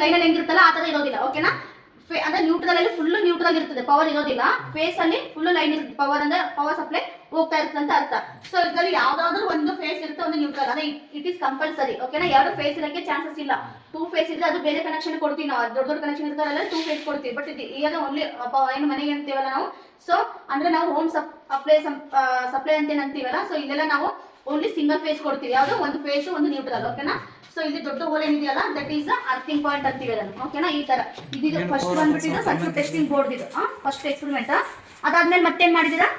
Line ಅಲ್ಲಿ ಹೆಂಗಿರುತ್ತಲ್ಲ ಆ ತರ ಇರೋದಿಲ್ಲ ಓಕೆನಾ. ಅಂದ್ರೆ ನ್ಯೂಟ್ರಲ್ ಅಲ್ಲಿ ಫುಲ್ ನ್ಯೂಟ್ರಲ್ ಇರ್ತದೆ, ಪವರ್ ಇರೋದಿಲ್ಲ. ಫೇಸ್ ಅಲ್ಲಿ ಫುಲ್ ಲೈನ್ ಇರುತ್ತೆ, ಪವರ್ ಅಂದ್ರೆ ಪವರ್ ಸಪ್ಲೈ ಹೋಗ್ತಾ ಇರುತ್ತೆ ಅಂತ ಅರ್ಥ. ಸೊ ಇದರಲ್ಲಿ ಯಾವ್ದಾದ್ರು ಒಂದು ಫೇಸ್ ಇರುತ್ತೆ, ಒಂದು ನ್ಯೂಟ್ರಲ್, ಅಂದ್ರೆ ಇಟ್ ಇಸ್ ಕಂಪಲ್ಸರಿ ಓಕೆನಾ. ಎರಡು ಫೇಸ್ ಇರಕ್ಕೆ ಚಾನ್ಸಸ್ ಇಲ್ಲ. 2 ಫೇಸ್ ಇದ್ರೆ ಅದು ಬೇರೆ ಕನೆಕ್ಷನ್ ಕೊಡ್ತೀವಿ ನಾವು, ದೊಡ್ಡ ದೊಡ್ಡ ಕನೆಕ್ಷನ್ ಇರ್ತಾರಲ್ಲ 2 ಫೇಸ್ ಕೊಡ್ತೀವಿ. ಬಟ್ ಇದು ಓನ್ಲಿ ಏನು ಮನೆಗೆ ಅಂತೀವಲ್ಲ ನಾವು, ಸೊ ಅಂದ್ರೆ ನಾವು ಹೋಮ್ ಸಪ್ಲೈ ಅಂತ ಅಂತೀವಲ್ಲ, ಸೊ ಇಲ್ಲೆಲ್ಲ ನಾವು ಓನ್ಲಿ ಸಿಂಗಲ್ ಫೇಸ್ ಕೊಡ್ತೀವಿ. ಯಾವುದು ಒಂದು ಫೇಸ್ ಒಂದು ನ್ಯೂಟ್ರಲ್ ಓಕೆನಾ. ಸೊ ಇಲ್ಲಿ ದೊಡ್ಡ ಹೋಲ್ ಏನಿದೆಯಲ್ಲ ದಟ್ ಈಸ್ ಅರ್ಥಿಂಗ್ ಪಾಯಿಂಟ್ ಅಂತೀವಿ ಅದನ್ನು ಓಕೆನಾ. ಈ ತರ ಇದು ಫಸ್ಟ್ ಬಂದ್ಬಿಟ್ಟಿದ್ದು ಸರ್ಕ್ಯೂಟ್ ಟೆಸ್ಟಿಂಗ್ ಬೋರ್ಡ್ ಇದು ಫಸ್ಟ್ ಎಕ್ಸ್ಪೆರಿಮೆಂಟ್. ಅದಾದ್ಮೇಲೆ ಮತ್ತೇನ್ ಮಾಡಿದೀರಾ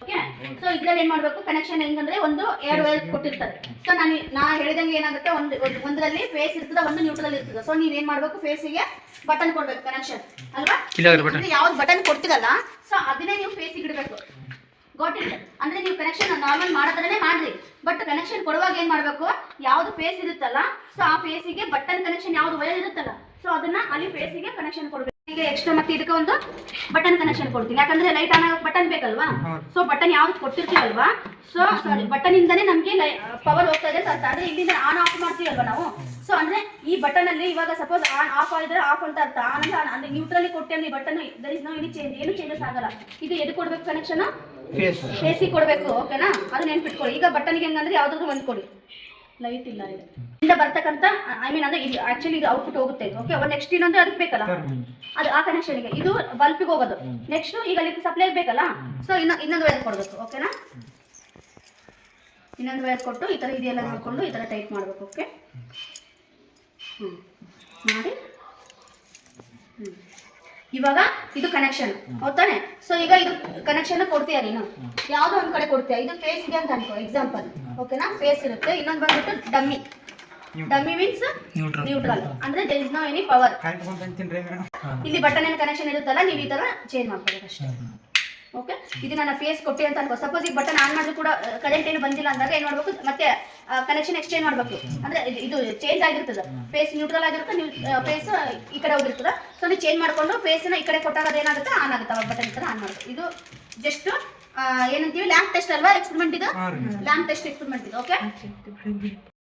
ಓಕೆ. ಸೊ ಇದ್ರಲ್ಲಿ ಏನ್ ಮಾಡ್ಬೇಕು, ಕನೆಕ್ಷನ್ ಹೆಂಗಂದ್ರೆ ಒಂದು 2 ವೈರ್ ಕೊಟ್ಟಿರ್ತಾರೆ. ಸೊ ನಾ ಹೇಳಿದಂಗೆ ಏನಾಗುತ್ತೆ, ಒಂದರಲ್ಲಿ ಫೇಸ್ ಇರ್ತದೆ, ಒಂದು ನ್ಯೂಟ್ರಲ್ ಇರ್ತದೆ. ಸೊ ನೀವ್ ಏನ್ ಮಾಡ್ಬೇಕು, ಫೇಸಿಗೆ ಬಟನ್ ಕೊಡ್ಬೇಕು ಕನೆಕ್ಷನ್ ಅಲ್ವಾ. ಯಾವ್ದು ಬಟನ್ ಕೊಡ್ತಿರಲ್ಲ ಸೊ ಅದನ್ನೇ ನೀವು ಫೇಸಿಗೆ ಇಡಬೇಕು. Got it. ಅಂದ್ರೆ ನೀವು ಕನೆಕ್ಷನ್ ನಾರ್ಮಲ್ ಮಾಡೋದ್ರಲ್ಲೇ ಮಾಡ್ರಿ, ಬಟ್ ಕನೆಕ್ಷನ್ ಕೊಡುವಾಗ ಏನ್ ಮಾಡ್ಬೇಕು, ಯಾವ್ದು ಫೇಸ್ ಇರುತ್ತಲ್ಲ ಸೊ ಆ ಫೇಸಿಗೆ ಬಟನ್ ಕನೆಕ್ಷನ್ ಯಾವ್ದು ವೈರ್ ಇರುತ್ತಲ್ಲ ಸೊ ಅದನ್ನ ಅಲ್ಲಿ ಫೇಸಿಗೆ ಕನೆಕ್ಷನ್ ಕೊಡ್ಬೇಕು. ಈಗ ಎಕ್ಸ್ಟ್ರಾ ಮತ್ತೆ ಇದಕ್ಕೆ ಒಂದು ಬಟನ್ ಕನೆಕ್ಷನ್ ಕೊಡ್ತೀನಿ, ಯಾಕಂದ್ರೆ ಲೈಟ್ ಆನ್ ಬಟನ್ ಬೇಕಲ್ವಾ. ಸೊ ಬಟನ್ ಯಾವ್ದು ಕೊಟ್ಟಿರ್ತೀವಲ್ವಾ, ಸೊ ಸಾರಿ ಬಟನ್ ಇಂದಾನೆ ನಮ್ಗೆ ಪವರ್ ಹೋಗ್ತಾ ಇದೆ ಅಂತ. ಅಂದ್ರೆ ಇಲ್ಲಿಂದ ಆನ್ ಆಫ್ ಮಾಡ್ತೀವಲ್ವಾ ನಾವು. ಸೊ ಅಂದ್ರೆ ಈ ಬಟನ್ ಅಲ್ಲಿ ಇವಾಗ ಸಪೋಸ್ ಆನ್ ಆಫ್ ಆಗಿದ್ರೆ ಆಫ್ ಅಂತ ಅರ್ಥ. ಆನ್ ಅಂದ್ರೆ ನ್ಯೂಟ್ರಲ್ ಕೊಟ್ಟೆ ಅಂದ್ರೆ button there is no any change, ಏನು ಚೇಂಜಸ್ ಆಗಲ್ಲ. ಇದು ಎದು ಕೊಡ್ಬೇಕು ಕನೆಕ್ಷನ್, ಫೇಸಿಗೆ ಕೊಡ್ಬೇಕು ಓಕೆನಾ. ಅದು ನೆನ್ಪಿಟ್ಕೊಳ್ಳಿ. ಈಗ ಬಟನ್ಗೆ ಹೆಂಗಂದ್ರೆ ಯಾವ್ದಾದ್ರು ಒಂದು ಕೊಡಿ, ಲೈಟ್ ಇಲ್ಲ ಇಂದ ಬರ್ತಕ್ಕಂಥ ಐ ಮೀನ್ ಅಂದ್ರೆ ಇದು ಆಕ್ಚುಲಿ ಇದು ಔಟ್ಪುಟ್ ಹೋಗುತ್ತೆ ಓಕೆ. ನೆಕ್ಸ್ಟ್ ಇನ್ನೊಂದು ಅದಕ್ಕೆ ಬೇಕಲ್ಲ, ಅದು ಆ ಕನೆಕ್ಷನ್ಗೆ ಇದು ಬಲ್ಪಿಗೆ ಹೋಗೋದು. ನೆಕ್ಸ್ಟ್ ಈಗ ಅಲ್ಲಿ ಸಪ್ಲೈ ಬೇಕಲ್ಲ, ಸೊ ಇನ್ನೊಂದು ವೈರ್ ಕೊಡ್ಬೇಕು ಓಕೆನಾ. ಇನ್ನೊಂದು ವೈರ್ ಕೊಟ್ಟು ಈ ತರ ಇದೆಲ್ಲ ನೋಡ್ಕೊಂಡು ಈ ತರ ಟೈಪ್ ಮಾಡ್ಬೇಕು ಓಕೆ. ಮಾಡಿ ಇವಾಗ ಇದು ಕನೆಕ್ಷನ್ ಹೌದಾನೆ. ಸೊ ಈಗ ಇದು ಕನೆಕ್ಷನ್ ಕೊಡ್ತೀಯ ನೀನು, ಯಾವ್ದೋ ಒಂದ್ ಕಡೆ ಕೊಡ್ತೀಯ. ಇದು ಫೇಸ್ ಇದೆ ಅಂತ ಅನ್ಕೋ ಎಕ್ಸಾಂಪಲ್ ಓಕೆನಾ. ಫೇಸ್ ಇರುತ್ತೆ, ಇನ್ನೊಂದು ಬಂದ್ಬಿಟ್ಟು ಡಮ್ಮಿ. ಡಮ್ಮಿ ಮೀನ್ಸ್ ನ್ಯೂಟ್ರಲ್, ಅಂದ್ರೆ there is no any power. ಇಲ್ಲಿ ಬಟನ್ ಏನ್ ಕನೆಕ್ಷನ್ ಇರುತ್ತಲ್ಲ ನೀವು ಈ ತರ ಚೇಂಜ್ ಮಾಡ್ಕೋಬೇಕು ಅಷ್ಟೇ ಓಕೆ. ಇದು ನನ್ನ ಫೇಸ್ ಕೊಟ್ಟಿ ಅಂತ ಅನ್ಕೋ. ಸಪೋಸ್ ಈ ಬಟನ್ ಆನ್ ಮಾಡಿದ್ರು ಕೂಡ ಕರೆಂಟ್ ಏನು ಬಂದಿಲ್ಲ ಅಂದಾಗ ಏನ್ ಮಾಡ್ಬೇಕು, ಮತ್ತೆ ಕನೆಕ್ಷನ್ ಎಕ್ಸ್ಚೇಂಜ್ ಮಾಡ್ಬೇಕು. ಅಂದ್ರೆ ಇದು ಚೇಂಜ್ ಆಗಿರ್ತದೆ, ಫೇಸ್ ನ್ಯೂಟ್ರಲ್ ಆಗಿರುತ್ತೆ, ಫೇಸ್ ಈ ಕಡೆ ಹೋಗಿರ್ತದೆ. ಸೊ ನೀವು ಚೇಂಜ್ ಮಾಡ್ಕೊಂಡು ಫೇಸ್ ನ ಈ ಕಡೆ ಕೊಟ್ಟಾಗ ಅದೇನಾಗುತ್ತೆ ಆನ್ ಆಗುತ್ತೆ, ಅವಾಗ ಬಟನ್ ಈ ತರ ಆನ್ ಮಾಡ್ಬೇಕು. ಇದು ಜಸ್ಟ್ ಏನಂತೀವಿ ಲ್ಯಾಂಪ್ ಟೆಸ್ಟ್ ಅಲ್ವಾ ಎಕ್ಸ್ಪೆರಿಮೆಂಟ್. ಇದು ಲ್ಯಾಂಪ್ ಟೆಸ್ಟ್ ಎಕ್ಸ್ಪೆರಿಮೆಂಟ್ ಇದು ಓಕೆ.